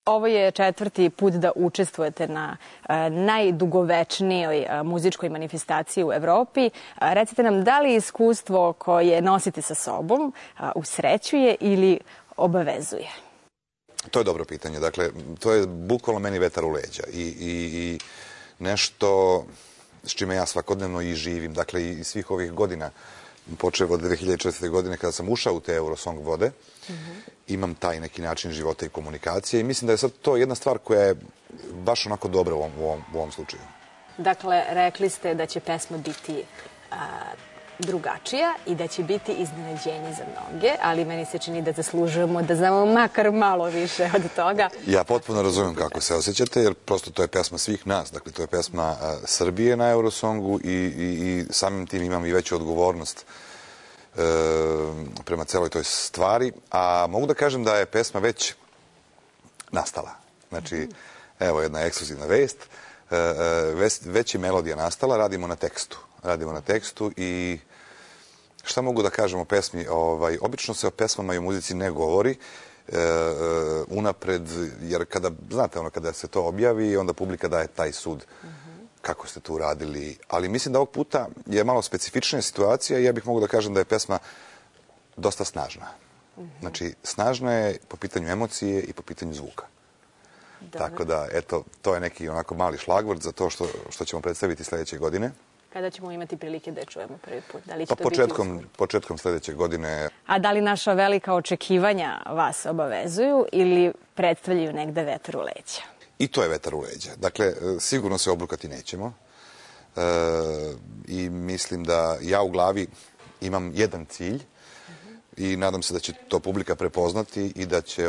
Ovo je četvrti put da učestvujete na najdugovečnijoj muzičkoj manifestaciji u Evropi. Recite nam, da li iskustvo koje nosite sa sobom usrećuje ili obavezuje? To je dobro pitanje. Dakle, to je bukvalno meni vetar u leđa i nešto s čime ja svakodnevno i živim. Dakle, i svih ovih godina, počeo od 2004. godine kada sam ušao u te Eurosong vode, imam taj neki način života i komunikacije i mislim da je sad to jedna stvar koja je baš onako dobra u ovom slučaju. Dakle, rekli ste da će pesma biti drugačija i da će biti iznenađenje za mnoge, ali meni se čini da zaslužujemo da znamo makar malo više od toga. Ja potpuno razumem kako se osjećate, jer prosto to je pesma svih nas. Dakle, to je pesma Srbije na Eurosongu i samim tim imam i veću odgovornost prema celoj toj stvari. A mogu da kažem da je pesma već nastala. Znači, evo jedna ekskluzivna vest. Već je melodija nastala, radimo na tekstu i šta mogu da kažem o pesmi? Obično se o pesmama i o muzici ne govori unapred, jer kada se to objavi, onda publika daje taj sud kako ste to uradili. Ali mislim da ovog puta je malo specifičnija situacija i ja bih mogu da kažem da je pesma dosta snažna. Znači, snažna je po pitanju emocije i po pitanju zvuka. Tako da, eto, to je neki onako mali šlagvort za to što ćemo predstaviti sledeće godine. Kada ćemo imati prilike da čujemo prvi put? Da li će to biti početkom sledeće godine. A da li naša velika očekivanja vas obavezuju ili predstavljaju negde vetar u leđa? I to je vetar u leđa. Dakle, sigurno se obrukati nećemo. I mislim da ja u glavi imam jedan cilj i nadam se da će to publika prepoznati i da će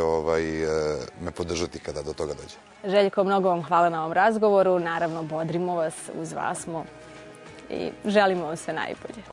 me podržati kada do toga dođe. Željko, mnogo vam hvala na ovom razgovoru. Naravno, bodrimo vas, uz vas smo i želimo vam sve najbolje.